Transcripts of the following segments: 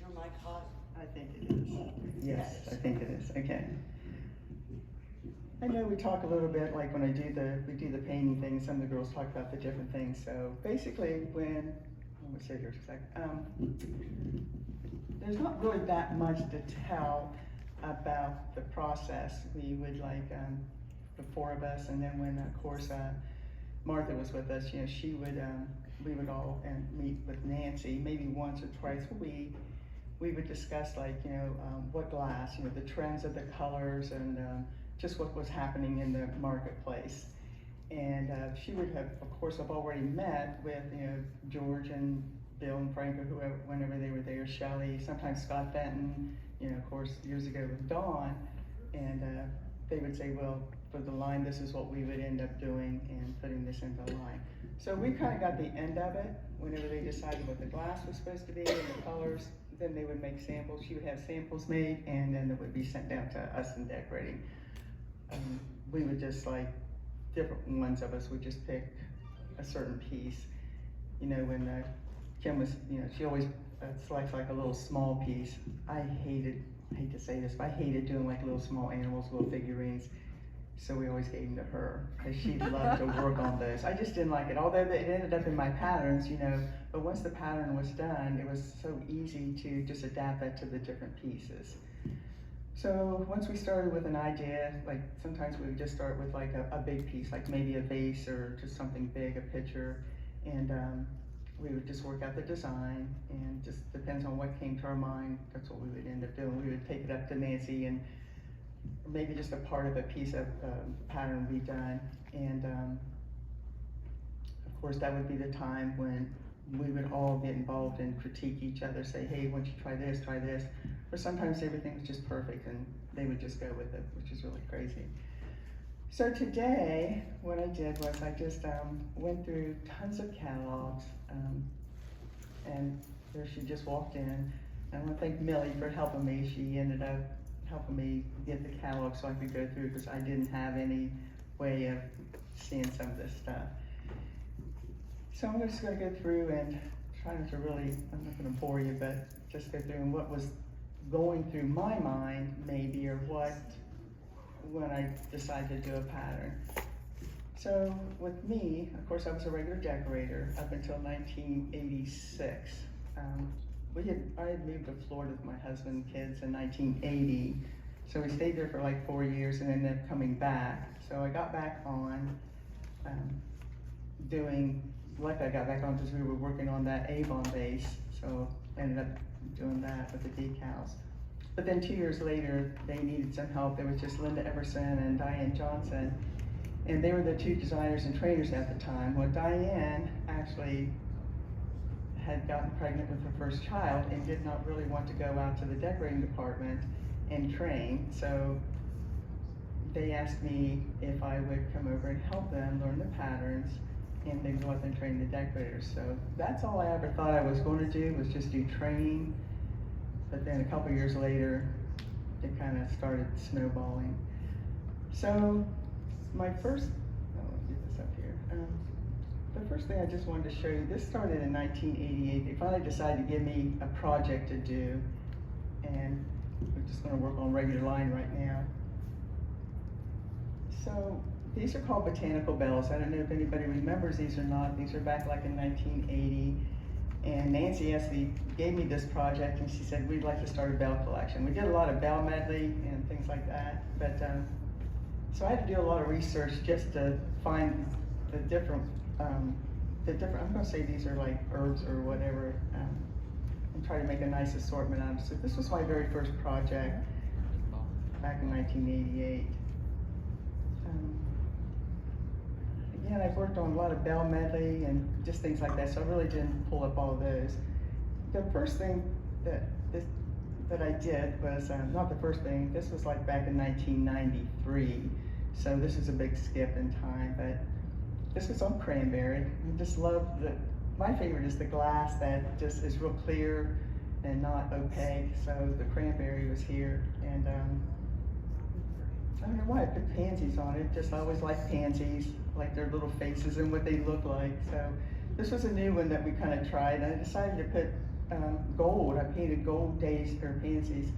your mic hot? I think it is. Yes, I think it is. Okay. I know we talk a little bit, like when we do the painting thing, some of the girls talk about the different things. So basically let me sit here for a second. There's not really that much to tell about the process. We would the four of us, and then when of course Martha was with us, she would, we would all meet with Nancy maybe once or twice a week. We would discuss what glass, the trends of the colors, and just what was happening in the marketplace. And she would have already met with George and Bill and Frank, or whoever, whenever they were there, Shelley, sometimes Scott Fenton, of course years ago with Dawn, and they would say, well, for the line, this is what we would end up doing and putting this into the line. So we kind of got the end of it. Whenever they decided what the glass was supposed to be and the colors, then they would make samples. She would have samples made, and then it would be sent down to us in decorating. We would just different ones of us would just pick a certain piece. When Kim was, she always selects a little small piece. I hate to say this, but I hated doing little small animals, little figurines. So we always gave them to her, because she loved to work on those. I just didn't like it, although it ended up in my patterns, but once the pattern was done, it was so easy to just adapt that to the different pieces. So once we started with an idea, sometimes we would just start with a big piece, maybe a vase or just something big, a picture, and we would just work out the design, and just depends on what came to our mind, that's what we would end up doing. We would take it up to Nancy, and maybe just a part of a piece of pattern be done, and of course that would be the time when we would all get involved and critique each other, say, hey, why don't you try this, or sometimes everything was just perfect and they would just go with it, which is really crazy. So today, what I did was I just went through tons of catalogs, and there she just walked in. I want to thank Millie for helping me. She ended up helping me get the catalog so I could go through, because I didn't have any way of seeing some of this stuff. So I'm just going to go through and try not to really, I'm not going to bore you, but just go through and what was going through my mind maybe, or when I decided to do a pattern. So with me, of course, I was a regular decorator up until 1986. I had moved to Florida with my husband and kids in 1980. So we stayed there for 4 years and ended up coming back. So I got back on I got back on because we were working on that Avon base. So ended up doing that with the decals. But then 2 years later, they needed some help. There was just Linda Everson and Diane Johnson. And they were the two designers and trainers at the time. Well, Diane actually had gotten pregnant with her first child and did not really want to go out to the decorating department and train. So they asked me if I would come over and help them learn the patterns, and they would let them train the decorators. So that's all I ever thought I was going to do, was just do training. But then a couple years later, it kind of started snowballing. So my first, let me get this up here. The first thing I just wanted to show you, this started in 1988. They finally decided to give me a project to do, and we're just going to work on regular line right now. So these are called botanical bells. I don't know if anybody remembers these or not. These are back in 1980. And Nancy gave me this project, and she said, we'd like to start a bell collection. We did a lot of bell medley and things like that, but so I had to do a lot of research just to find the different, I'm going to say these are herbs or whatever, and try to make a nice assortment out of it. So this was my very first project back in 1988. Again, I've worked on a lot of bell medley and just things like that, so I really didn't pull up all those. The first thing that I did was, not the first thing, this was back in 1993, so this is a big skip in time, but this was on cranberry. I just love my favorite is the glass that just is real clear and not opaque, so the cranberry was here, and I don't know why I put pansies on it, just I always liked pansies, like their little faces and what they look like. So this was a new one that we kind of tried. I decided to put gold. I painted gold days or pansies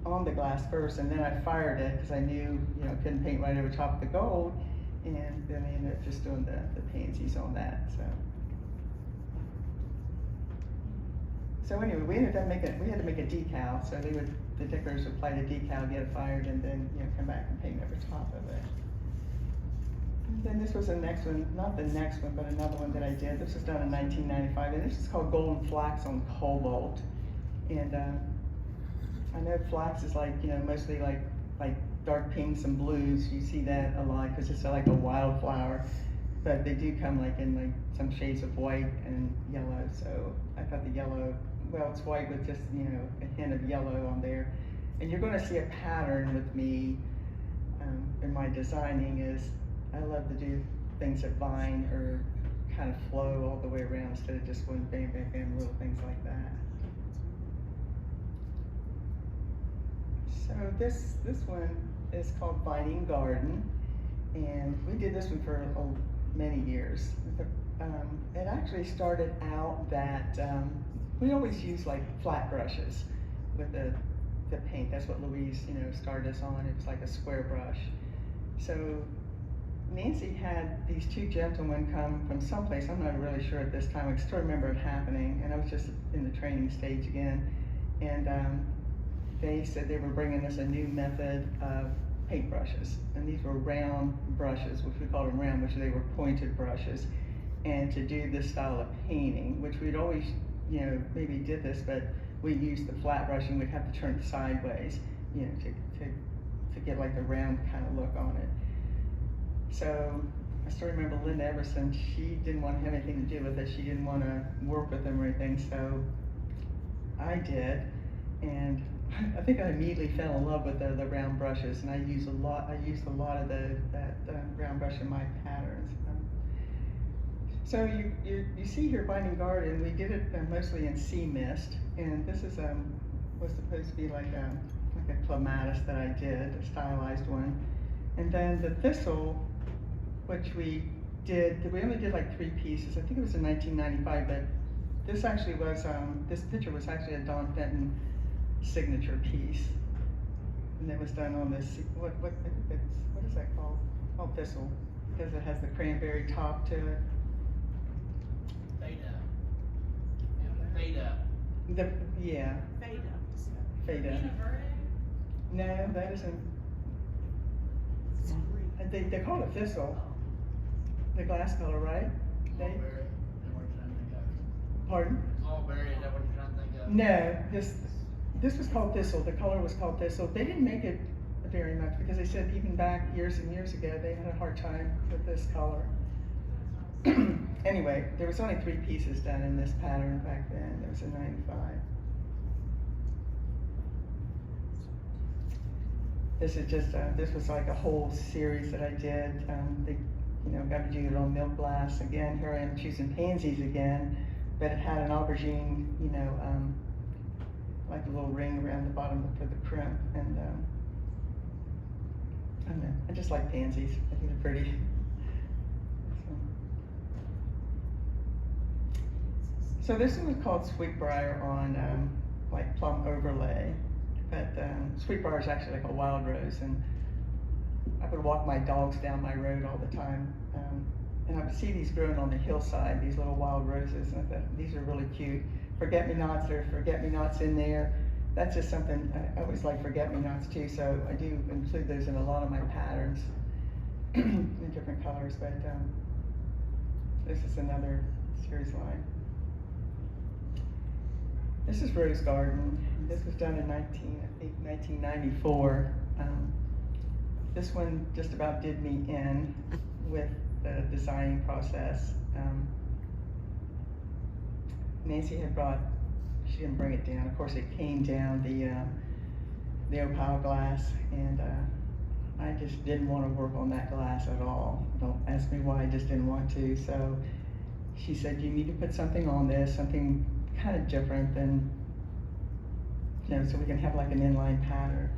on the glass first, and then I fired it because I knew, you know, I couldn't paint right over top of the gold, and then I ended up just doing the pansies on that. So anyway, we had to make a decal. So the decorators would apply the decal, get it fired, and then, you know, come back and paint over top of it. And then this was the next one, not the next one, but another one that I did. This was done in 1995, and this is called Golden Flax on Cobalt. And I know flax is like, you know, mostly like dark pinks and blues. You see that a lot because it's like a wildflower, but they do come like in like some shades of white and yellow. So I thought the yellow, well, it's white with just, you know, a hint of yellow on there. And you're going to see a pattern with me in my designing is I love to do things that vine or kind of flow all the way around instead of just going bang, bang, bang, little things like that. So this one is called Vining Garden, and we did this one for many years. It actually started out that we always use like flat brushes with the paint. That's what Louise, you know, started us on. It was like a square brush. So Nancy had these two gentlemen come from someplace, I'm not really sure at this time, I still remember it happening, and I was just in the training stage again, and they said they were bringing us a new method of paintbrushes, and these were round brushes, which we called them round, which they were pointed brushes, and to do this style of painting, which we'd always, you know, maybe did this, but we used the flat brush and we'd have to turn it sideways, you know, to get like the round kind of look on it. So I still remember Linda Everson, she didn't want to have anything to do with it. She didn't want to work with them or anything, so I did. And I think I immediately fell in love with the round brushes, and I used a lot of that round brush in my patterns. So you see here Vining Garden, we did it mostly in sea mist, and this is was supposed to be like a clematis that I did, a stylized one. And then the thistle, which we only did like 3 pieces. I think it was in 1995, but this actually was, this picture was actually a Don Fenton signature piece. And it was done on this, what is that called? Oh, thistle, because it has the cranberry top to it. Feta. Yeah. Feta. No, that isn't. They call it thistle. The glass color, right? Mulberry, is that what you're trying to think of? Pardon? Mulberry, is that what you're trying to think of? No, this was called thistle. The color was called thistle. They didn't make it very much because they said even back years and years ago they had a hard time with this color. Anyway, there was only 3 pieces done in this pattern back then. It was in '95. This is just this was like a whole series that I did. They, you know, got to do it on milk glass again. Here I am choosing pansies again, but it had an aubergine, you know, like a little ring around the bottom for the crimp, and I don't know. I just like pansies. I think they're pretty. So this one was called Sweetbriar on like plum overlay. But Sweetbriar is actually like a wild rose, and I would walk my dogs down my road all the time, and I would see these growing on the hillside, these little wild roses, and I thought, these are really cute. Forget-me-nots, there are forget-me-nots in there. That's just something, I always like forget-me-nots too, so I do include those in a lot of my patterns in different colors, but this is another series line. This is Rose Garden. This was done in 1994. This one just about did me in with the designing process. Nancy had brought, she didn't bring it down. Of course, it came down the opal glass, and I just didn't want to work on that glass at all. Don't ask me why, I just didn't want to. So she said, you need to put something on this, something kind of different than, you know, so we can have like an inline pattern.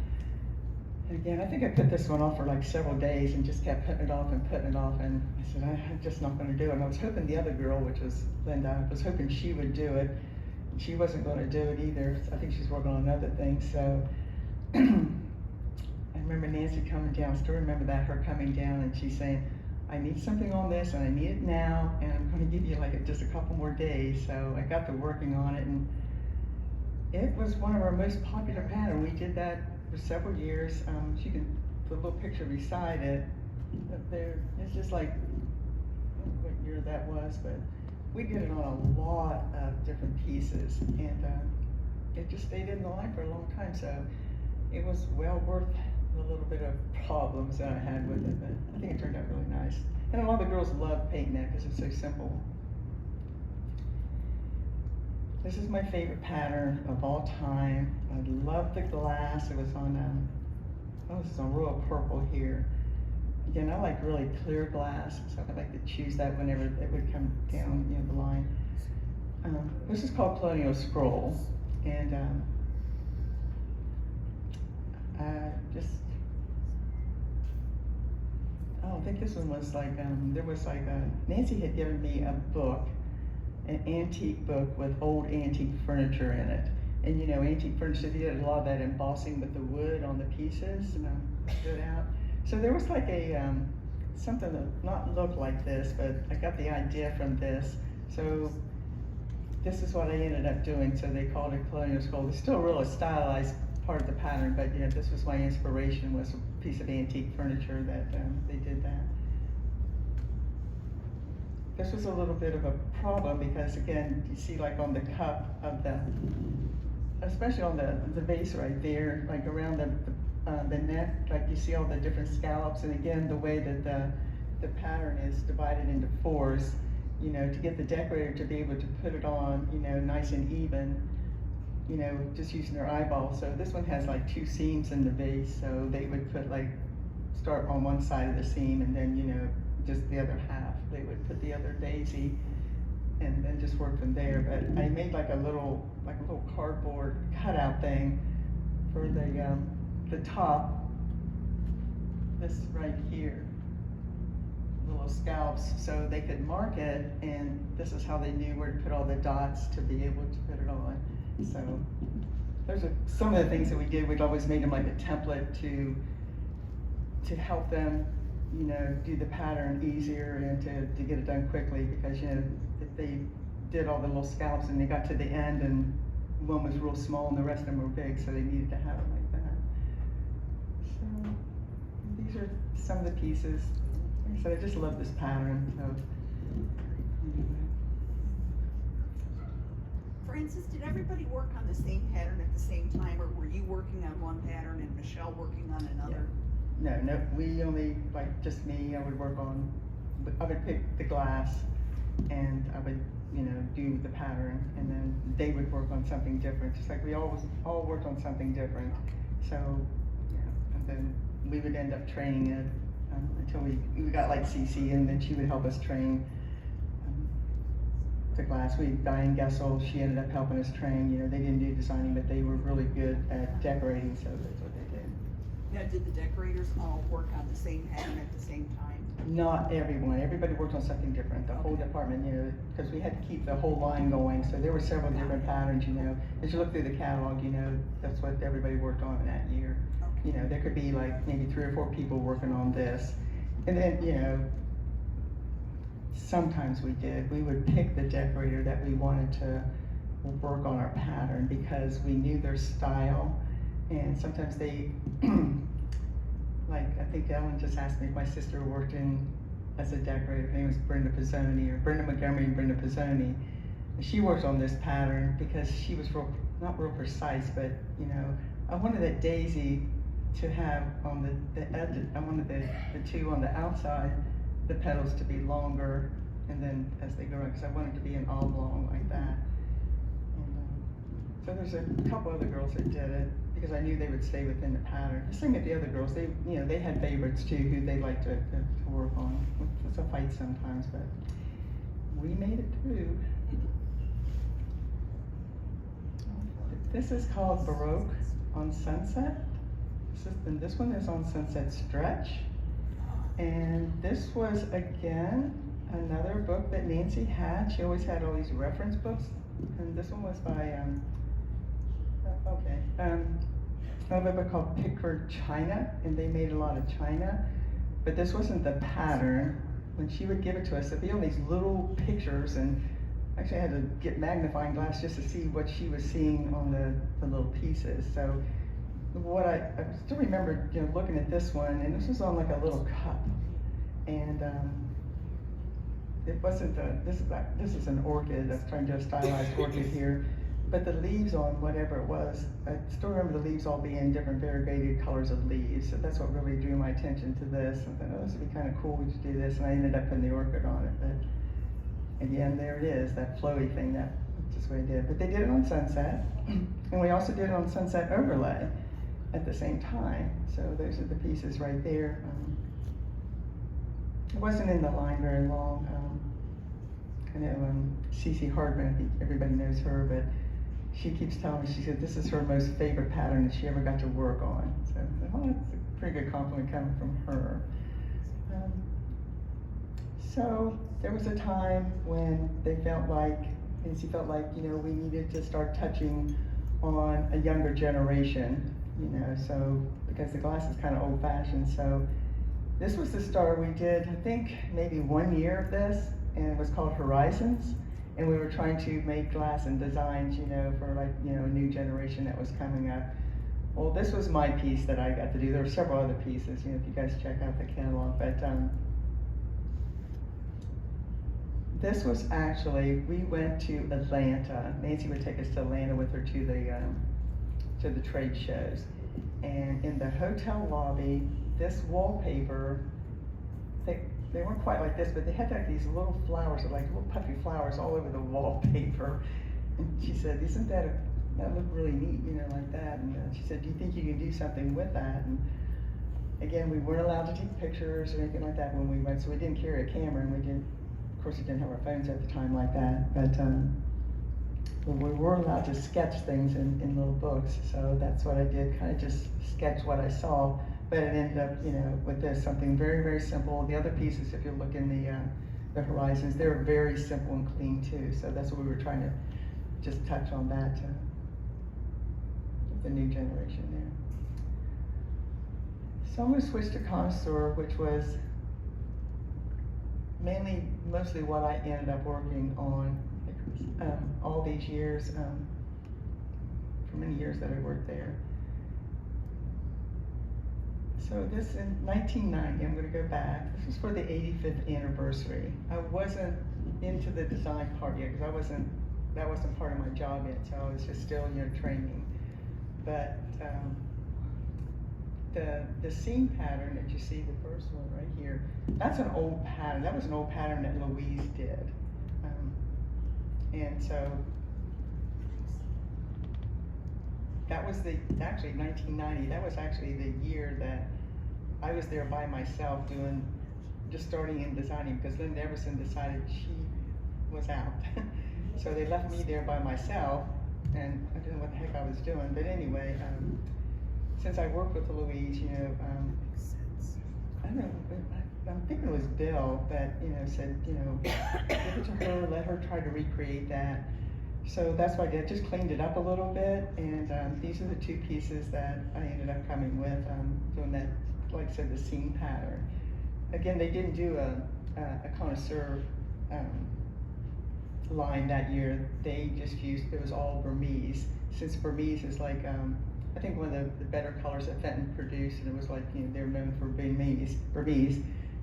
And again, I think I put this one off for like several days and just kept putting it off and putting it off, and I said, I'm just not gonna do it. And I was hoping the other girl, which was Linda, I was hoping she would do it. She wasn't gonna do it either. I think she's working on another thing, so. I remember Nancy coming down, I still remember that, her coming down and she's saying, I need something on this and I need it now, and I'm gonna give you like just a couple more days. So I got to working on it, and it was one of our most popular patterns. We did that for several years. She can, the little picture beside it up there, it's just like, I don't know what year that was, but we did it on a lot of different pieces, and it just stayed in the line for a long time. So it was well worth the little bit of problems that I had with it, but I think it turned out really nice. And a lot of the girls love painting that because it's so simple. This is my favorite pattern of all time. I love the glass. It was on, this is on royal purple here. Again, I like really clear glass, so I like to choose that whenever it would come down, you know, the line. This is called Colonial scroll, and I don't think this one was like, there was like Nancy had given me a book, an antique book with old antique furniture in it. And you know, antique furniture, they did a lot of that embossing with the wood on the pieces, stood out. So there was like a, something that not look like this, but I got the idea from this. So this is what I ended up doing. So they called it Colonial scroll. It's still really stylized part of the pattern, but you know, this was my inspiration, was a piece of antique furniture that they did that. This was a little bit of a problem because again, you see like on the cup of the, especially on the vase right there, like around the neck, like you see all the different scallops, and again, the way that the pattern is divided into fours, you know, to get the decorator to be able to put it on, you know, nice and even, you know, just using their eyeball. So this one has like two seams in the base, so they would put like, start on one side of the seam and then, you know, just the other half. They would put the other daisy and then just work from there. But I made like a little cardboard cutout thing for the top, this right here, little scallops, so they could mark it, and this is how they knew where to put all the dots to be able to put it on. So those are some of the things that we did. We'd always made them like a template to help them, you know, do the pattern easier and to get it done quickly, because, you know, if they did all the little scallops and they got to the end and one was real small and the rest of them were big, so they needed to have it like that. So these are some of the pieces. Like I said, I just love this pattern. So anyway. Francis, did everybody work on the same pattern at the same time, or were you working on one pattern and Michelle working on another? Yeah. No, we only, like just me, I would pick the glass and I would, you know, do the pattern, and then they would work on something different. Just like we all worked on something different. So, yeah, and then we would end up training it until we got like CC, and then she would help us train the glass. Diane Gessel, she ended up helping us train. You know, they didn't do designing, but they were really good at decorating, so that's what they did. Now, did the decorators all work on the same pattern at the same time? Not everyone. Everybody worked on something different. The whole department, you know, because we had to keep the whole line going. So there were several different patterns, you know. As you look through the catalog, you know, that's what everybody worked on in that year. Okay. You know, there could be like maybe 3 or 4 people working on this. And then, you know, sometimes we would pick the decorator that we wanted to work on our pattern because we knew their style. And sometimes they, like, I think Ellen just asked me if my sister worked as a decorator. Her name was Brenda Pizzoni, or Brenda Montgomery and Brenda Pizzoni. And she worked on this pattern because she was not real precise, but, you know, I wanted that daisy to have on the edge, I wanted the two on the outside, the petals to be longer, and then as they go around, because I wanted it to be an oblong like that. And, so there's a couple other girls that did it, because I knew they would stay within the pattern. The same with the other girls. They, you know, they had favorites too, who they liked to work on. It's a fight sometimes, but we made it through. This is called Baroque on Sunset. This one is on Sunset Stretch. And this was, again, another book that Nancy had. She always had all these reference books. And this one was by, another book called Pickford China, and they made a lot of china. But this wasn't the pattern. When she would give it to us, there'd be all these little pictures, and actually I had to get magnifying glass just to see what she was seeing on the little pieces. So what I still remember, looking at this one, and this was on like a little cup, and it wasn't this is an orchid. I was trying to do a stylized orchid here, but the leaves on whatever it was, I still remember the leaves all being different variegated colors of leaves. So that's what really drew my attention to this. I thought, oh, this would be kind of cool to do this, and I ended up putting the orchid on it. But again, there it is, that flowy thing. That's just what I did. But they did it on Sunset, and we also did it on Sunset Overlay at the same time. So those are the pieces right there. It wasn't in the line very long. I know Cece Hardman, I think everybody knows her, but she keeps telling me, she said this is her most favorite pattern that she ever got to work on. So that's a pretty good compliment coming from her. So there was a time when Nancy felt like, we needed to start touching on a younger generation, so because the glass is kind of old fashioned. So this was the start. We did, I think, maybe 1 year of this, and it was called Horizons. And we were trying to make glass and designs, for a new generation that was coming up. Well, this was my piece that I got to do. There were several other pieces, if you guys check out the catalog. But this was actually, we went to Atlanta. Nancy would take us to Atlanta with her to the trade shows. And in the hotel lobby, this wallpaper, they weren't quite like this, but they had like these little flowers, like little puffy flowers all over the wallpaper. And she said, isn't that look really neat, like that? And she said, do you think you can do something with that? And again, we weren't allowed to take pictures or anything like that when we went, so we didn't carry a camera, and of course we didn't have our phones at the time like that, but we were allowed to sketch things in little books. So that's what I did, kind of just sketch what I saw. But it ended up, with this, something very, very simple. The other pieces, if you look in the Horizons, they're very simple and clean too. So that's what we were trying to just touch on that, the new generation there. So I'm going to switch to Connoisseur, which was mostly what I ended up working on all these years, for many years that I worked there. So this in 1990, I'm going to go back. This was for the 85th anniversary. I wasn't into the design part yet because that wasn't part of my job yet. So I was just still, training. But the seam pattern that you see, the first one right here, that's an old pattern. That was an old pattern that Louise did. And so that was actually 1990, that was actually the year that I was there by myself just starting in designing, because Linda Everson decided she was out. So they left me there by myself, and I didn't know what the heck I was doing. But anyway, since I worked with Louise, I don't know, I'm thinking it was Bill that, said, give it to her, let her try to recreate that. So that's what I did, just cleaned it up a little bit, and these are the two pieces that I ended up coming with, doing that, like I said, the seam pattern. Again, they didn't do a Connoisseur line that year. They just used, it was all Burmese, since Burmese is like, I think one of the better colors that Fenton produced, and it was like, they're known for Burmese,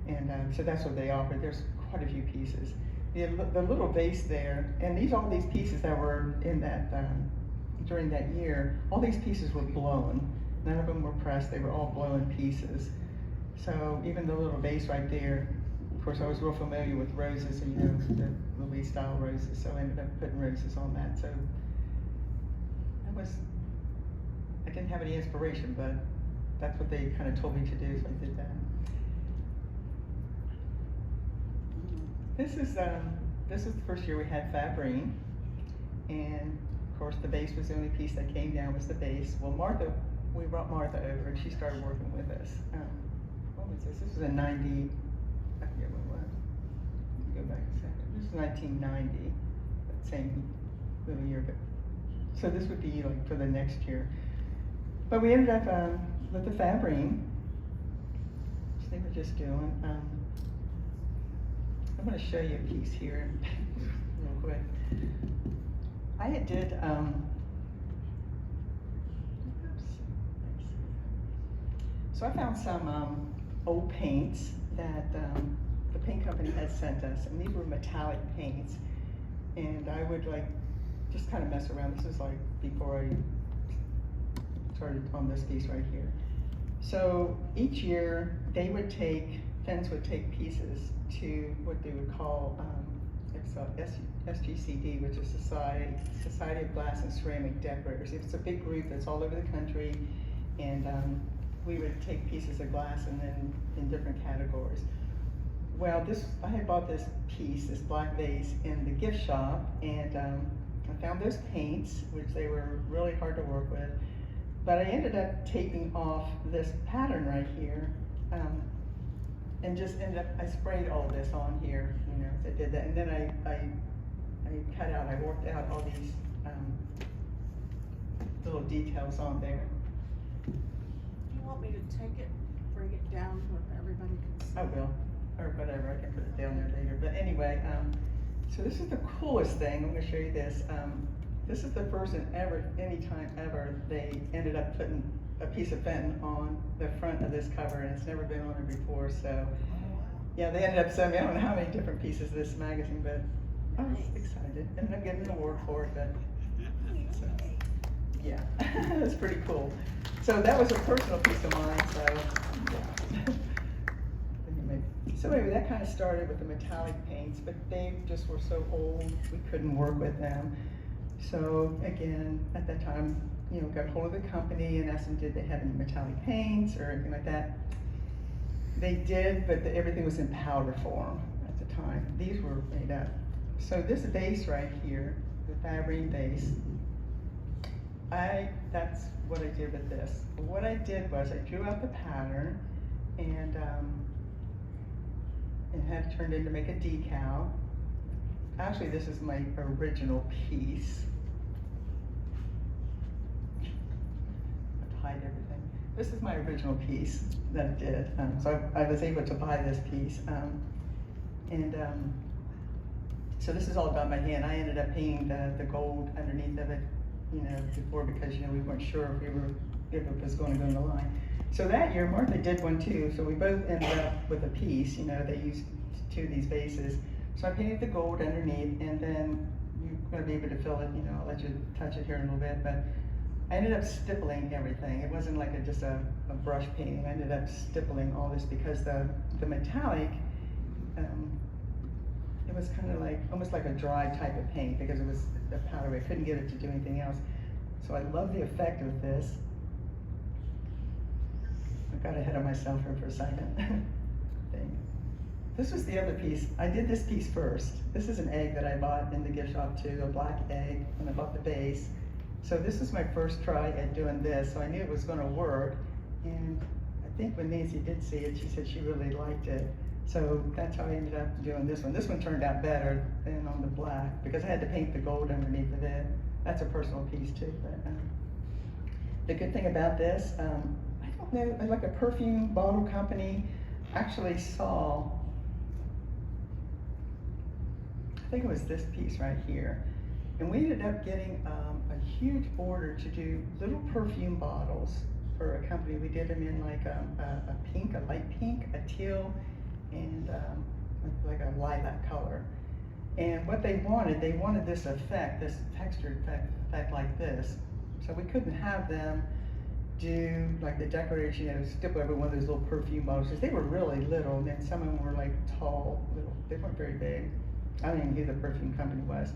and so that's what they offered. There's quite a few pieces. The little vase there, and all these pieces that were in that, during that year, all these pieces were blown. None of them were pressed, they were all blown pieces. So even the little vase right there, of course I was real familiar with roses, and the Louise style roses, so I ended up putting roses on that. So I didn't have any inspiration, but that's what they kind of told me to do, so I did that. This is the first year we had Favrene, and of course the base was the only piece that came down was the base. Well, Martha we brought Martha over and she started working with us. What was this? This was in 90, I forget what it was. Go back a second. This is 1990, that same little year. But so this would be like for the next year. But we ended up with the Favrene, which they were just doing. I'm going to show you a piece here real quick. I had did, so I found some old paints that the paint company had sent us, and these were metallic paints. And I would like just kind of mess around. This is like before I started on this piece right here. So each year they would take, Fens would take pieces to what they would call SGCD, which is Society of Glass and Ceramic Decorators. It's a big group that's all over the country, and we would take pieces of glass and then in different categories. Well, I had bought this piece, this black vase, in the gift shop, and I found those paints, which they were really hard to work with, but I ended up taking off this pattern right here, and just ended up, I sprayed all this on here, you know, as I did that, and then I cut out, I worked out all these little details on there. Do you want me to take it, bring it down where everybody can see? I will, or whatever, I can put it down there later, but anyway, so this is the coolest thing. I'm going to show you this. This is the first and anytime ever, they ended up putting a piece of Fenton on the front of this cover, and it's never been on it before. So, yeah, they ended up sending me, I don't know how many different pieces of this magazine, but I was excited. Ended up getting an award for it, but so, yeah, that's pretty cool. So that was a personal piece of mine. So, yeah. So anyway, that kind of started with the metallic paints, but they just were so old, we couldn't work with them. So again, at that time, you know, got hold of the company and asked them, did they have any metallic paints or anything like that? They did, but everything was in powder form at the time. These were made up. So this vase right here, the Favrene vase, that's what I did with this. What I did was I drew out the pattern and had it turned in to make a decal. Actually, this is my original piece. I've hide everything. This is my original piece that I did. So I was able to buy this piece. So this is all done by hand. I ended up painting the gold underneath of it, you know, before, because, you know, we weren't sure if it was going to go in the line. So that year, Martha did one too. So we both ended up with a piece. You know, they used two of these vases. So I painted the gold underneath, and then you're going to be able to fill it. You know, I'll let you touch it here in a little bit. But I ended up stippling everything. It wasn't like just a brush painting. I ended up stippling all this because the metallic, it was kind of like almost like a dry type of paint because it was a powder. I couldn't get it to do anything else. So I love the effect of this. I got ahead of myself here for a second. This was the other piece. I did this piece first. This is an egg that I bought in the gift shop too, a black egg, and I bought the base. So this was my first try at doing this, so I knew it was going to work. And I think when Nancy did see it, she said she really liked it. So that's how I ended up doing this one. This one turned out better than on the black because I had to paint the gold underneath of it. That's a personal piece too. But the good thing about this, I don't know, like a perfume bottle company actually saw, I think it was this piece right here. And we ended up getting a huge order to do little perfume bottles for a company. We did them in like a pink, a light pink, a teal, and like a lilac color. And what they wanted this effect, this textured effect like this. So we couldn't have them do like the decorators, you know, stipple every one of those little perfume bottles. They were really little, and then some of them were like tall, little. They weren't very big. I don't even know who the perfume company was.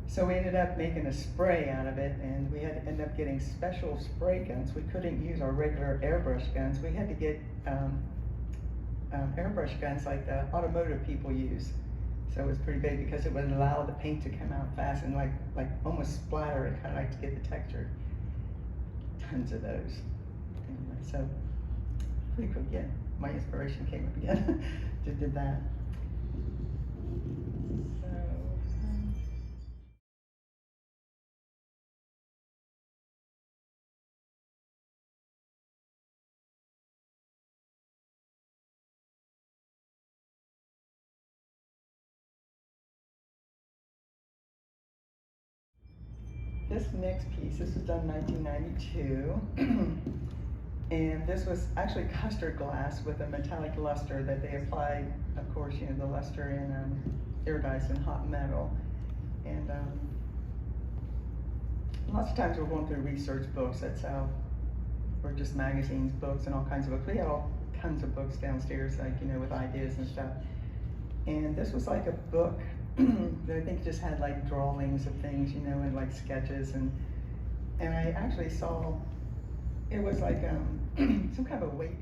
So we ended up making a spray out of it, and we had to end up getting special spray guns. We couldn't use our regular airbrush guns. We had to get airbrush guns like the automotive people use. So it was pretty big because it would allow the paint to come out fast and like almost splatter it, kind of like to get the texture. tons of those. Anyway, so pretty cool. Yeah, my inspiration came up again. Just did that. So. This next piece, this was done in 1992, and this was actually custard glass with a metallic luster that they applied, of course, you know, the luster in iridescent hot metal. And lots of times we're going through research books, that's how, or just magazines, books, and all kinds of books. We had all tons of books downstairs, like, you know, with ideas and stuff. And this was like a book that I think just had like drawings of things, you know, and like sketches, and I actually saw it was like some kind of a weight.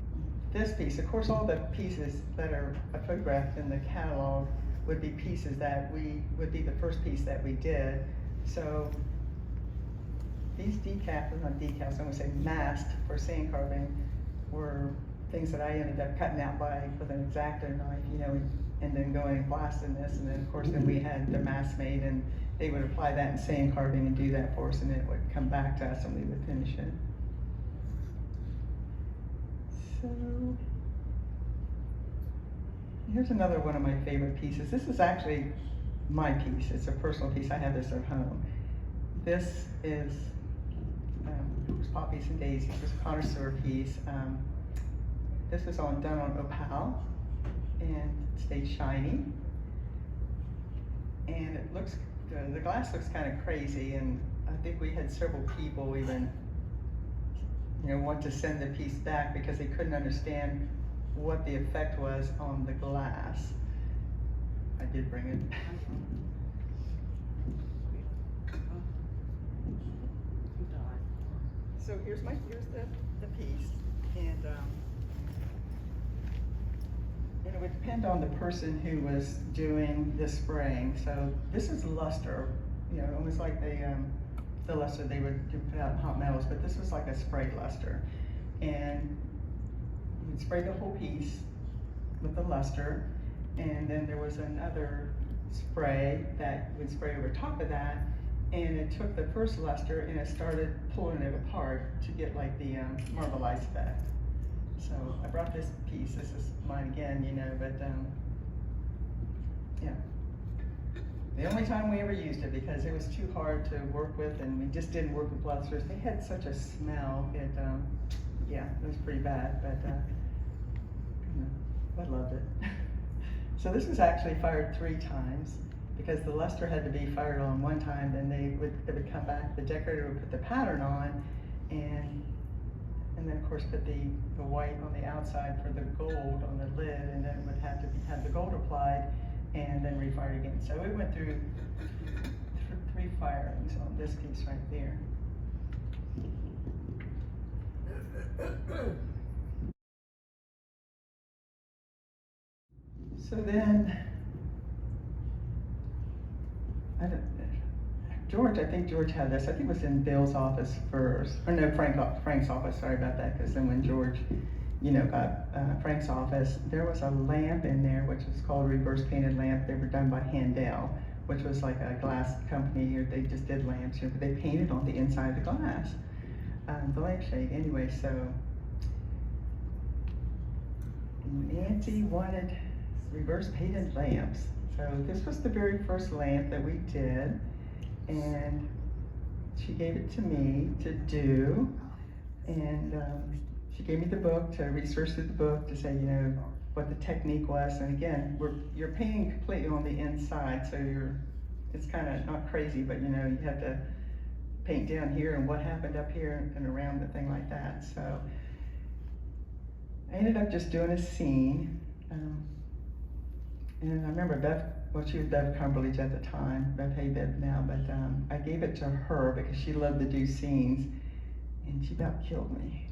This piece, of course, all the pieces that are photographed in the catalog would be pieces that would be the first piece that we did. So these decals, not decals, I'm gonna say masked for sand carving, were things that I ended up cutting out with an X-Acto knife, you know, and then going and blasting this, and then of course then we had the mask made, and they would apply that in sand carving and do that for us, and it would come back to us and we would finish it. So here's another one of my favorite pieces. This is actually my piece. It's a personal piece. I have this at home. This is Poppies and Daisies. It's a Connoisseur piece. This was done on opal, and it stayed shiny. And it looks, the glass looks kind of crazy, and I think we had several people even, you know, want to send the piece back because they couldn't understand what the effect was on the glass. I did bring it. So here's the piece, and it would depend on the person who was doing the spraying. So this is luster, you know, almost like the luster they would put out in hot metals, but this was like a spray luster, and you would spray the whole piece with the luster, and then there was another spray that would spray over top of that, and it took the first luster and it started pulling it apart to get like the marbleized effect. So I brought this piece. This is mine again, you know, but yeah. The only time we ever used it because it was too hard to work with, and we just didn't work with lusters. They had such a smell. It, yeah, it was pretty bad, but you know, I loved it. So this was actually fired 3 times. Because the luster had to be fired on one time, then it would come back, the decorator would put the pattern on, and then of course put the white on the outside for the gold on the lid, and then it would have to have the gold applied, and then refired again. So it went through 3 firings on this piece right there. So then, I think George had this. I think it was in Bill's office first, or no, Frank's office. Sorry about that, because then when George, you know, got Frank's office, there was a lamp in there, which was called a reverse painted lamp. They were done by Handel, which was like a glass company, or they just did lamps, you know, but they painted on the inside of the glass, the lampshade. Anyway, so Nancy wanted reverse painted lamps. So this was the very first lamp that we did, and she gave it to me to do, and she gave me the book to research through the book to say, you know, what the technique was. And again, you're painting completely on the inside, so it's kind of not crazy, but you know, you have to paint down here and what happened up here and around the thing like that. So I ended up just doing a scene. And I remember she was Bev Cumberledge at the time, Bev Haybev now, but I gave it to her because she loved to do scenes, and she about killed me.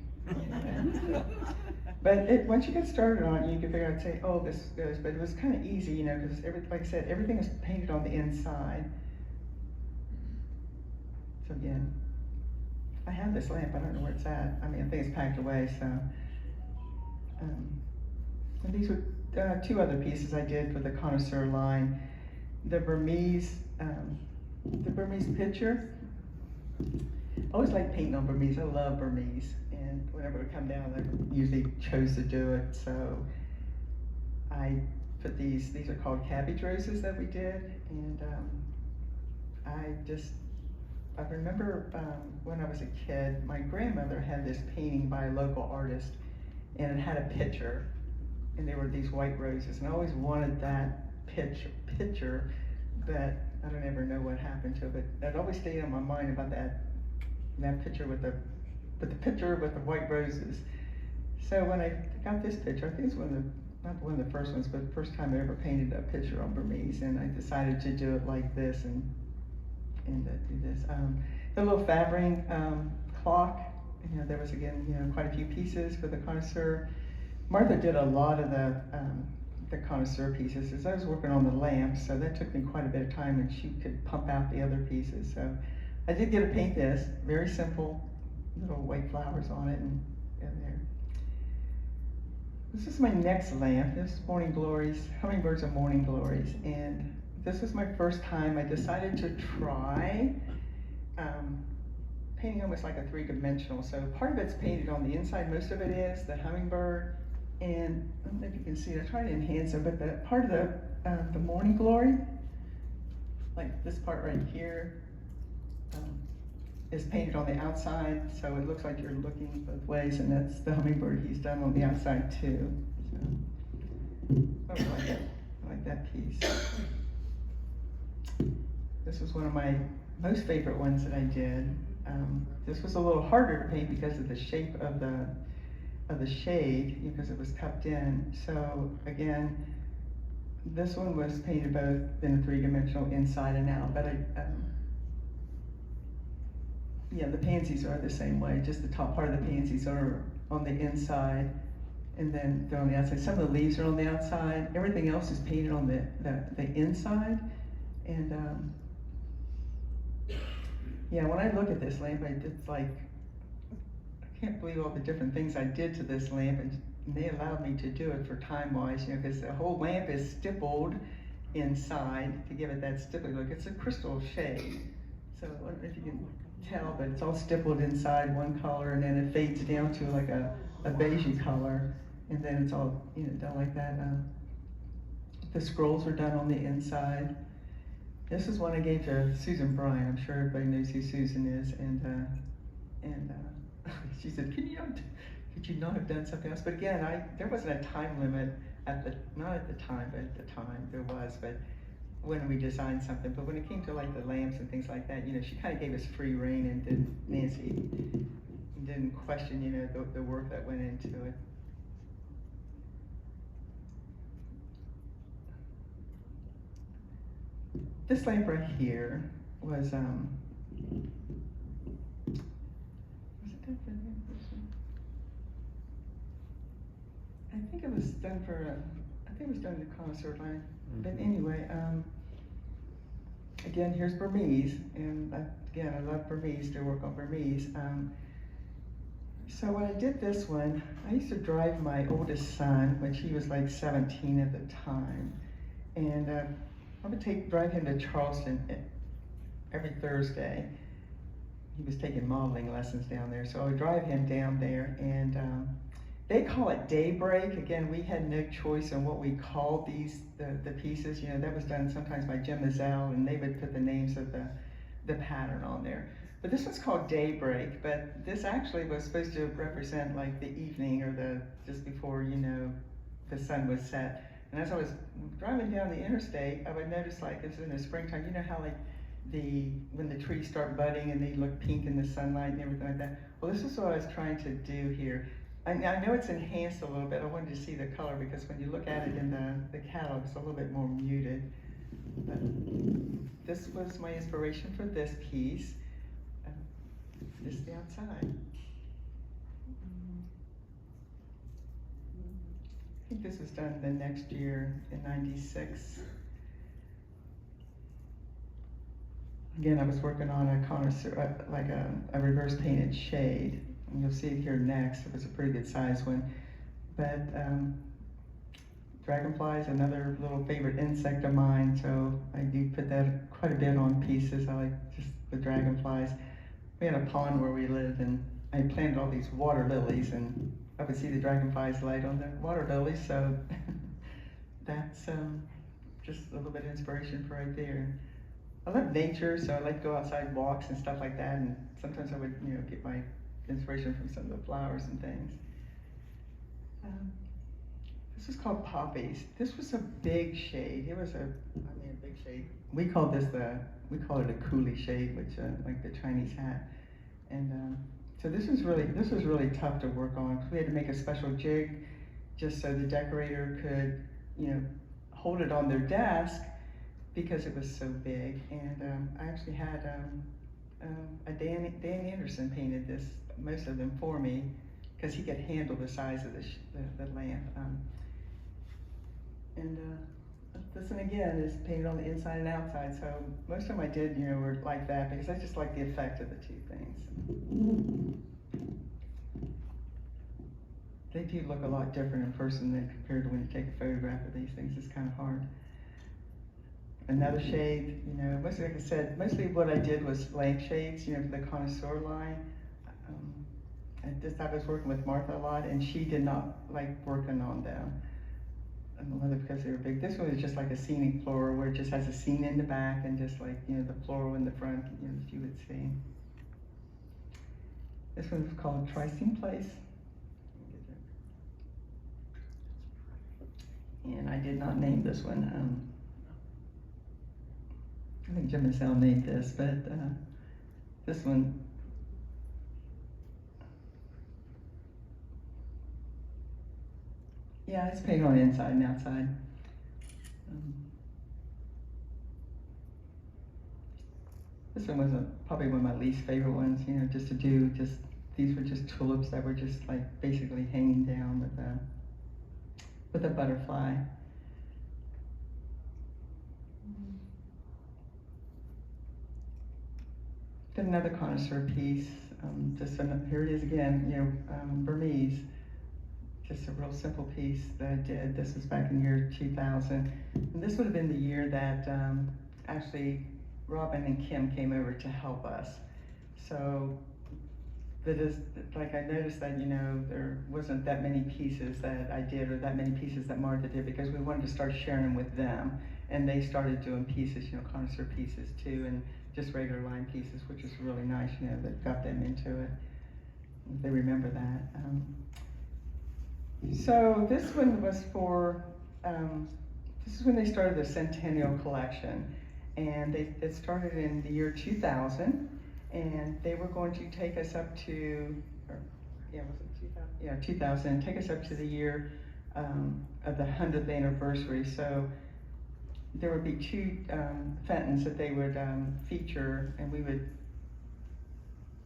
But once you get started on it, you can figure out and say, oh, this goes, but it was kind of easy, you know, because like I said, everything is painted on the inside. So again, I have this lamp, I don't know where it's at. I mean, I think it's packed away, so. And these were two other pieces I did for the Connoisseur line. The Burmese picture. I always like painting on Burmese. I love Burmese, and whenever I come down, I usually chose to do it. So I put these are called cabbage roses that we did, and I remember when I was a kid, my grandmother had this painting by a local artist, and it had a picture, and there were these white roses, and I always wanted that picture, but I don't ever know what happened to it, but that always stayed on my mind about that picture with the picture with the white roses. So when I got this picture, I think it's not one of the first ones, but the first time I ever painted a picture on Burmese, and I decided to do it like this and do this. The little Favrene clock, you know, there was again, you know, quite a few pieces for the Connoisseur. Martha did a lot of the Connoisseur pieces, as I was working on the lamps, so that took me quite a bit of time, and she could pump out the other pieces. So I did get to paint this, very simple, little white flowers on it, and there. This is my next lamp. This is Morning Glories, Hummingbirds are Morning Glories, and this was my first time I decided to try painting almost like a three-dimensional. So part of it's painted on the inside, most of it is the hummingbird, and I don't know if you can see it, I tried to enhance it, but the part of the Morning Glory, like this part right here, is painted on the outside, so it looks like you're looking both ways, and that's the hummingbird he's done on the outside too. So I like that piece. This was one of my most favorite ones that I did. This was a little harder to paint because of the shape of the shade, because it was cupped in. So again, this one was painted both in a three-dimensional inside and out, but yeah, the pansies are the same way, just the top part of the pansies are on the inside, and then they're on the outside. Some of the leaves are on the outside, everything else is painted on the inside. And yeah, when I look at this lamp, it's like, I can't believe all the different things I did to this lamp, and they allowed me to do it for time-wise, you know, because the whole lamp is stippled inside to give it that stippled look. It's a crystal shade, so I don't know if you can tell, but it's all stippled inside one color, and then it fades down to like a beigey color, and then it's all, you know, done like that. The scrolls are done on the inside. This is one I gave to Susan Bryan. I'm sure everybody knows who Susan is, and she said, could you not have done something else? But again, there wasn't a time limit not at the time, but at the time there was, but when we designed something. But when it came to like the lamps and things like that, you know, she kind of gave us free rein, and Nancy didn't question, you know, the work that went into it. This lamp right here was it done for the person? I think it was done for the Connoisseur line. Mm-hmm. But anyway, again, here's Burmese, and again, I love Burmese, to work on Burmese. So when I did this one, I used to drive my oldest son, when he was like 17 at the time, and I would drive him to Charleston every Thursday. He was taking modeling lessons down there, so I would drive him down there, and they call it daybreak. Again, we had no choice in what we called the pieces. You know, that was done sometimes by Jim Mazzell, and they would put the names of the pattern on there. But this one's called daybreak, but this actually was supposed to represent like the evening, or just before, you know, the sun was set. And as I was driving down the interstate, I would notice, like, it's in the springtime, you know how like when the trees start budding and they look pink in the sunlight and everything like that. Well, this is what I was trying to do here. I know it's enhanced a little bit. I wanted to see the color, because when you look at it in the catalog, it's a little bit more muted. But this was my inspiration for this piece. This is the outside. I think this was done the next year in '96. Again, I was working on a Connoisseur, like a reverse painted shade. And you'll see it here next. It was a pretty good size one. But dragonfly is another little favorite insect of mine, so I do put that quite a bit on pieces. I like just the dragonflies. We had a pond where we lived, and I planted all these water lilies, and I would see the dragonflies light on the water lilies, so that's just a little bit of inspiration for right there. I love nature, so I like to go outside walks and stuff like that, and sometimes I would, get my inspiration from some of the flowers and things. This is called Poppies. This was a big shade. It was a big shade. We call it a coolie shade, which like the Chinese hat. And so this was really tough to work on. We had to make a special jig just so the decorator could, hold it on their desk because it was so big. And I actually had Dan Anderson painted most of them for me because he could handle the size of the lamp. This one again is painted on the inside and outside, so most of them I did, were like that because I just like the effect of the two things. They do look a lot different in person than compared to when you take a photograph of these things. It's kind of hard. Another shade, mostly, like I said, mostly what I did was lampshades, for the Connoisseur line. I was working with Martha a lot, and she did not like working on them. I don't know whether because they were big. This one is just like a scenic floral where it just has a scene in the back and just like, the floral in the front, that you would see. This one is called Trysting Place. And I did not name this one. I think Jim and Sal named this, but this one, yeah, it's painted on the inside and outside. This one was probably one of my least favorite ones, just to do, these were just tulips that were just like basically hanging down with a butterfly. Then another Connoisseur piece, here it is again, Burmese. Just a real simple piece that I did. This was back in the year 2000. And this would have been the year that actually Robin and Kim came over to help us. So that is, like I noticed that, there wasn't that many pieces that I did or that many pieces that Martha did because we wanted to start sharing them with them. And they started doing pieces, Connoisseur pieces too, and just regular line pieces, which is really nice, that got them into it. They remember that. So this one was for, this is when they started the Centennial collection. And it started in the year 2000. And they were going to take us up to, was it 2000? Yeah, 2000, take us up to the year of the 100th anniversary. So there would be two Fentons that they would feature, and we would,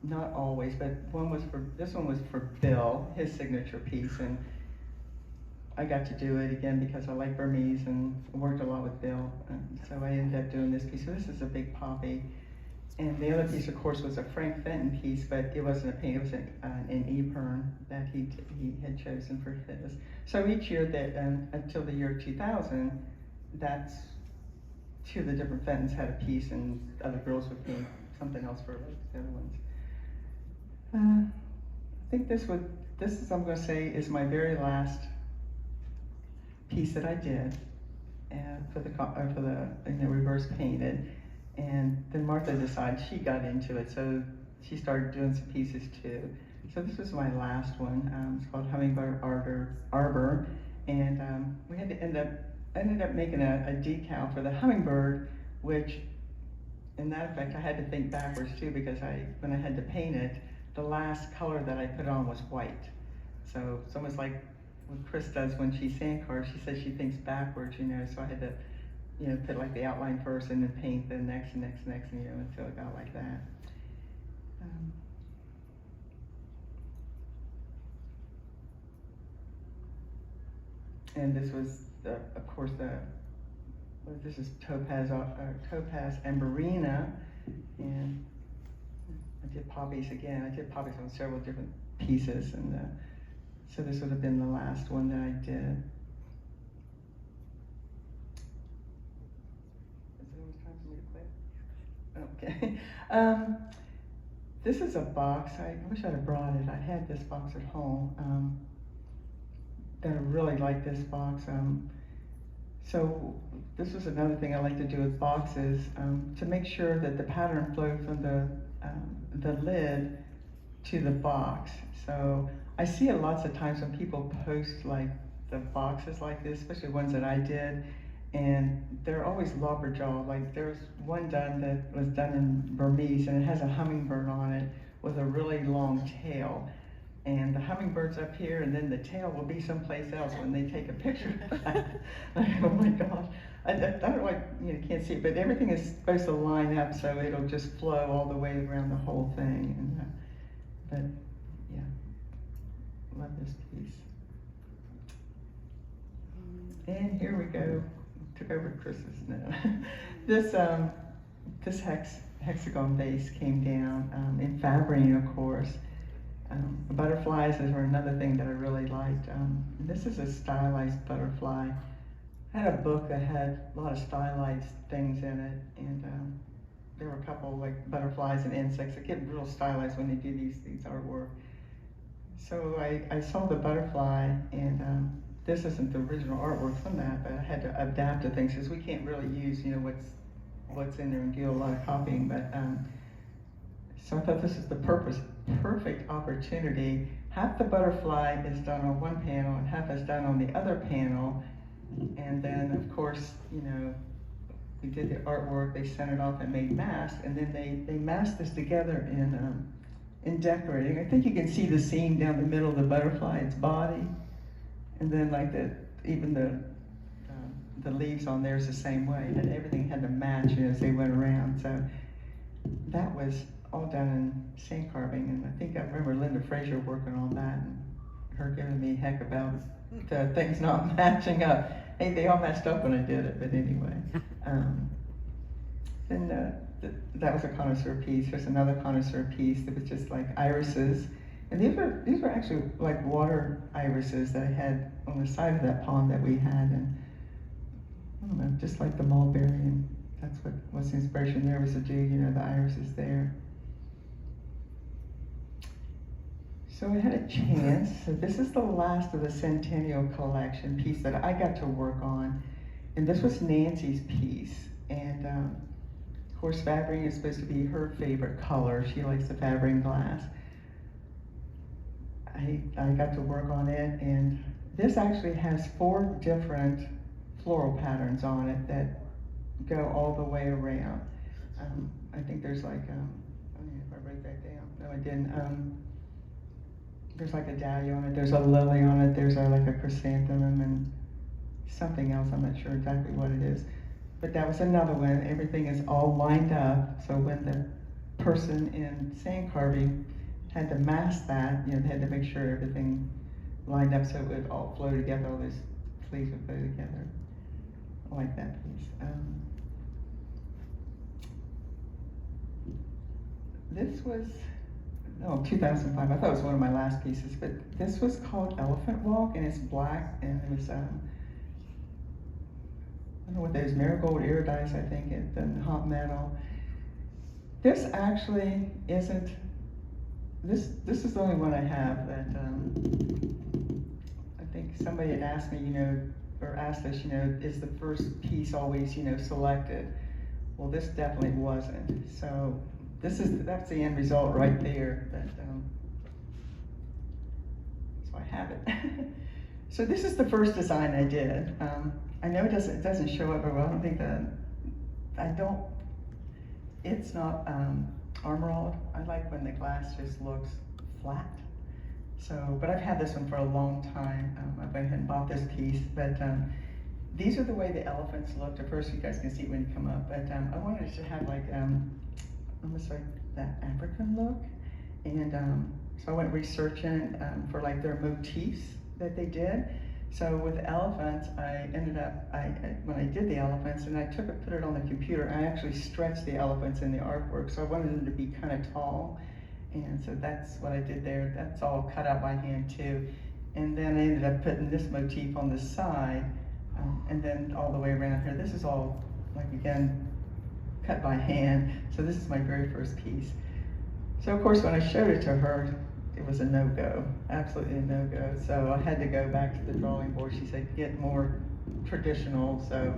not always, but this one was for Bill, his signature piece, and I got to do it again because I like Burmese and worked a lot with Bill, and so I ended up doing this piece. So this is a big poppy, and the other piece, of course, was a Frank Fenton piece, but it wasn't a paint; it was an e-pern that he had chosen for his. So each year that until the year 2000, that's two of the different Fentons had a piece, and other girls would paint something else for the other ones. I think this is, I'm going to say, is my very last piece that I did for the reverse painted, and then Martha decided she got into it, so she started doing some pieces too. So this was my last one. It's called Hummingbird Arbor, and we had to ended up making a decal for the hummingbird, which in that effect I had to think backwards too, because when I had to paint it, the last color that I put on was white. So it's almost like what Chris does when she sand carves. She says she thinks backwards, so I had to, put like the outline first and then paint the next, until it got like that. And this was, of course, this is Topaz Amberina, And I did poppies again. I did poppies on several different pieces, and so this would have been the last one that I did. Is it almost time for me to quit? Okay. This is a box. I wish I'd have brought it. I had this box at home. And I really like this box. So this was another thing I like to do with boxes, to make sure that the pattern flowed from the lid to the box. So I see it lots of times when people post like the boxes like this, especially ones that I did, and they're always lobberjaw. Like there's one done that was done in Burmese, and it has a hummingbird on it with a really long tail. And the hummingbird's up here, and then the tail will be someplace else when they take a picture of that. Oh my gosh. I don't know why you can't see it, but everything is supposed to line up so it'll just flow all the way around the whole thing. And, but yeah, love this piece. And here we go. Took over Chris's now. This hexagon vase came down in Favrene, of course. Butterflies were another thing that I really liked. This is a stylized butterfly. I had a book that had a lot of stylized things in it, and there were a couple like butterflies and insects that get real stylized when they do these artwork. So I saw the butterfly, and this isn't the original artwork from that, but I had to adapt to things because we can't really use what's in there and do a lot of copying. But so I thought this is the perfect opportunity. Half the butterfly is done on one panel and half is done on the other panel. And then of course, we did the artwork, they sent it off and made masks, and then they masked this together in decorating. I think you can see the seam down the middle of the butterfly, its body. And then like even the leaves on there is the same way. And everything had to match as they went around. So that was all done in sand carving, and I think I remember Linda Fraser working on that and her giving me heck about the things not matching up. Hey, they all messed up when I did it, but anyway. That was a Connoisseur piece. There's another Connoisseur piece that was just like irises, and these were actually like water irises that I had on the side of that pond that we had, and I don't know, just like the mulberry, and that's what was the inspiration there, was to do, the irises there. So I had a chance. So this is the last of the Centennial collection piece that I got to work on. And this was Nancy's piece. And of course, Favrene is supposed to be her favorite color. She likes the Favrene glass. I got to work on it, and this actually has 4 different floral patterns on it that go all the way around. I think there's like, I don't know if I wrote that down. No, I didn't. There's like a dahlia on it, there's a lily on it, there's like a chrysanthemum and something else, I'm not sure exactly what it is. But that was another one. Everything is all lined up, so when the person in sand carving had to mask that, they had to make sure everything lined up so it would all flow together, all those leaves would flow together. I like that piece. This was 2005. I thought it was one of my last pieces, but this was called Elephant Walk, and it's black, and it was, I don't know what that is, marigold iridescent, I think, and hot metal. This actually isn't, this is the only one I have that, I think somebody had asked me, or asked us, is the first piece always, selected? Well, this definitely wasn't. So that's the end result right there. So I have it. So this is the first design I did. I know it doesn't show up very well. I don't think it's not armoralled. I like when the glass just looks flat. So, but I've had this one for a long time. I went ahead and bought this piece, but these are the way the elephants looked. At first, you guys can see it when you come up, but I wanted it to have like almost like that African look, and so I went researching for like their motifs that they did. So with elephants, I ended up, when I did the elephants, and I took it, put it on the computer, I actually stretched the elephants in the artwork, so I wanted them to be kind of tall. And so that's what I did there. That's all cut out by hand too. And then I ended up putting this motif on the side, and then all the way around here. This is all, like again, cut by hand. So this is my very first piece. So of course when I showed it to her, it was a no-go, absolutely a no-go. So I had to go back to the drawing board. She said, get more traditional. So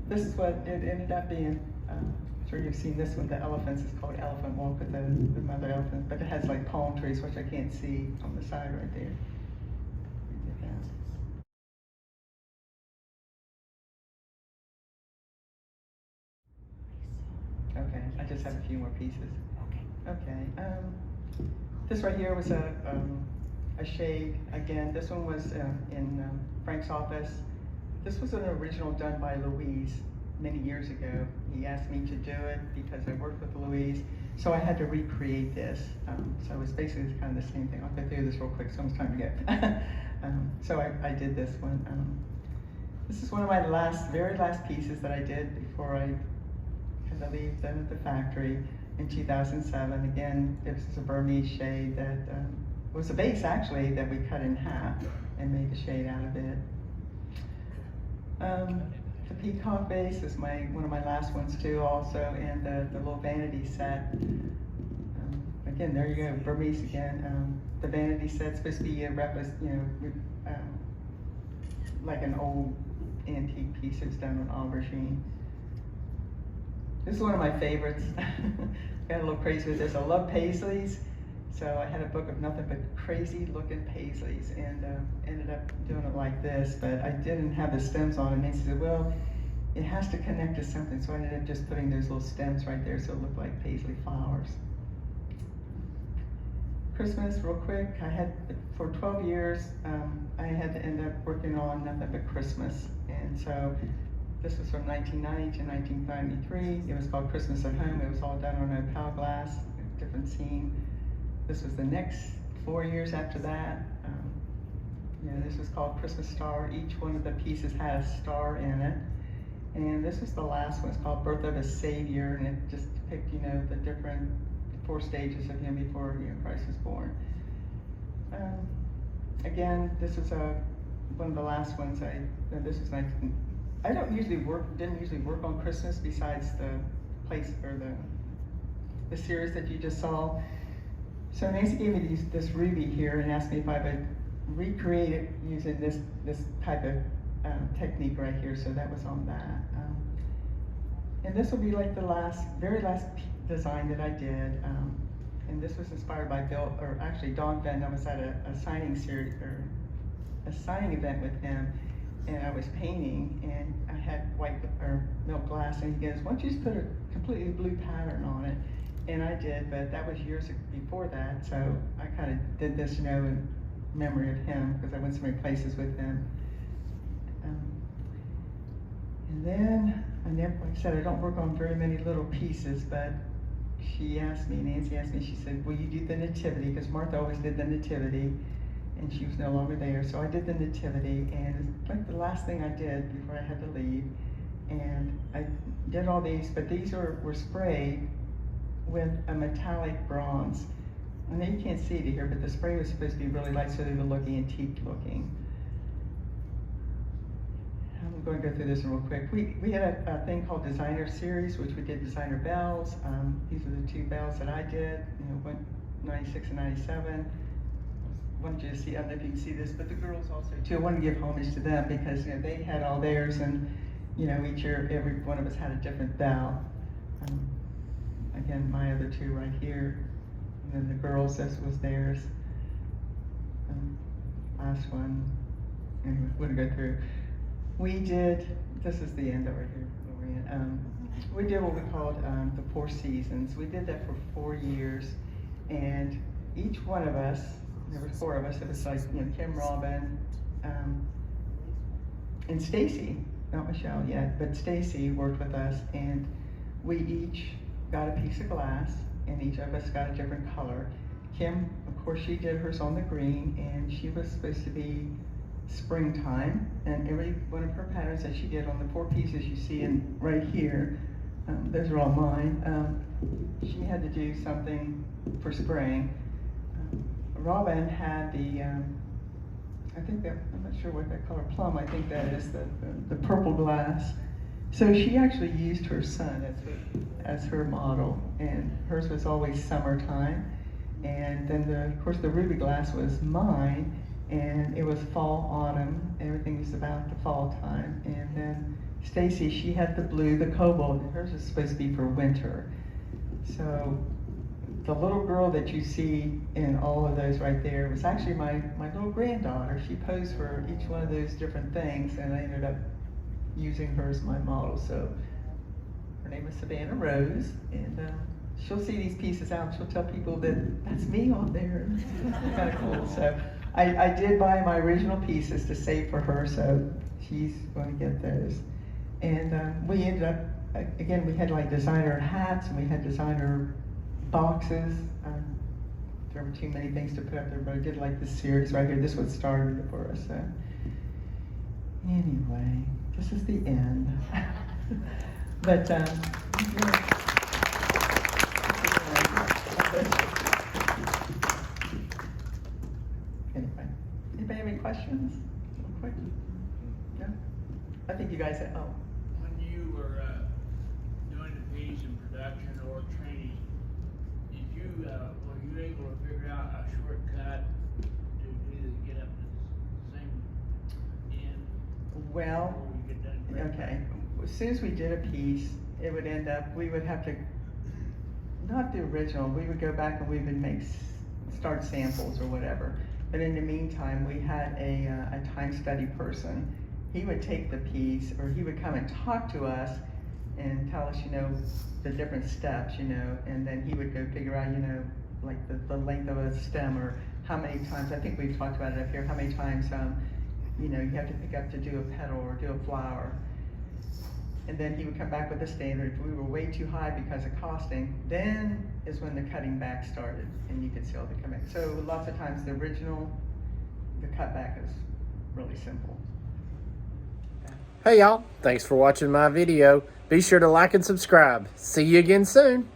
this is what it ended up being. I'm sure you've seen this one, the elephants. It's called Elephant Walk with the mother elephant, but it has like palm trees, which I can't see on the side right there. Okay, I just have a few more pieces. Okay. This right here was a shade. Again, this one was in Frank's office. This was an original done by Louise many years ago. He asked me to do it because I worked with Louise, so I had to recreate this. So it's basically kind of the same thing. I'll go through this real quick, so much time to get. So I did this one. This is one of my very last pieces that I did before I had to leave the factory in 2007. Again, this is a Burmese shade that was a base actually that we cut in half and made a shade out of it. The peacock vase is one of my last ones too also, and the little vanity set. Again, there you go, Burmese again. The vanity set's supposed to be a replica, like an old antique piece that's done on aubergine. This is one of my favorites. Got a little crazy with this. I love paisleys, so I had a book of nothing but crazy looking paisleys, and ended up doing it like this, but I didn't have the stems on it. And Nancy said, well, it has to connect to something, so I ended up just putting those little stems right there so it looked like paisley flowers. Christmas, real quick, I had, for 12 years, I had to end up working on nothing but Christmas, and so this was from 1990 to 1993. It was called Christmas at Home. It was all done on opal glass, a different scene. This was the next 4 years after that. This was called Christmas Star. Each one of the pieces had a star in it. And this was the last one. It's called Birth of a Savior, and it just depicted, the different 4 stages of him before Christ was born. Again, this is one of the last ones. This is I didn't usually work on Christmas besides the place or the series that you just saw. So Nancy gave me this ruby here and asked me if I would recreate it using this type of technique right here. So that was on that. And this will be like the very last design that I did. And this was inspired by Don Fenton. I was at a signing series or a signing event with him. And I was painting, and I had white or milk glass, and he goes, why don't you just put a completely blue pattern on it? And I did, but that was years before that, so I kind of did this, in memory of him, because I went so many places with him. And then, like I said, I don't work on very many little pieces, but Nancy asked me, she said, will you do the nativity? Because Martha always did the nativity, and she was no longer there. So I did the nativity, and it's like the last thing I did before I had to leave. And I did all these, but these were sprayed with a metallic bronze. I know you can't see it here, but the spray was supposed to be really light so they were looking antique looking. I'm going to go through this real quick. We had a thing called Designer Series, which we did designer bells. These are the 2 bells that I did, 96 and 97. I wanted you to see, I don't know if you can see this, but the girls also too. I wanted to give homage to them because they had all theirs, and each year every one of us had a different bell. Again, my other 2 right here, and then the girls, this was theirs. Last one. Anyway, we're gonna go through. We did, this is the end over here, we did what we called the 4 seasons. We did that for 4 years, and each one of us, there were 4 of us, it was like, Kim, Robin, and Stacy, not Michelle yet, but Stacy worked with us, and we each got a piece of glass, and each of us got a different color. Kim, of course, she did hers on the green, and she was supposed to be springtime, and every one of her patterns that she did on the 4 pieces you see in right here, those are all mine. She had to do something for spring. Robin had the, I think that, I'm not sure what that color, plum, I think that is the purple glass. So she actually used her son as her model, and hers was always summertime. And then of course the ruby glass was mine, and it was fall, autumn, everything was about the fall time. And then Stacy, she had the blue, the cobalt, and hers was supposed to be for winter. So the little girl that you see in all of those right there was actually my little granddaughter. She posed for each one of those different things, and I ended up using her as my model. So her name is Savannah Rose, and she'll see these pieces out and she'll tell people that that's me on there. It's kind of cool. So I did buy my original pieces to save for her, so she's going to get those. And we ended up, again, we had like designer hats and we had designer boxes. There were too many things to put up there, but I did like this series right here. This was started it for us. So anyway, this is the end. But anyway, anybody have any questions? Real quick? No? I think you guys said, oh. When you were doing the piece in production or training, did you, were you able to figure out a shortcut to either get up to the same end? Well, before you get done? okay. As soon as we did a piece, it would end up, we would have to, not the original, we would go back and we would make, start samples or whatever. But in the meantime, we had a time study person. He would take the piece, or he would come and talk to us and tell us, you know, the different steps, you know, and then he would go figure out, you know, like the length of a stem, or how many times, I think we've talked about it up here, how many times, you know, you have to pick up to do a petal or do a flower. And then he would come back with a standard. If we were way too high because of costing, then is when the cutting back started, and you could see all the cutting back. So lots of times the original, the cutback is really simple. Hey y'all, thanks for watching my video. Be sure to like and subscribe. See you again soon.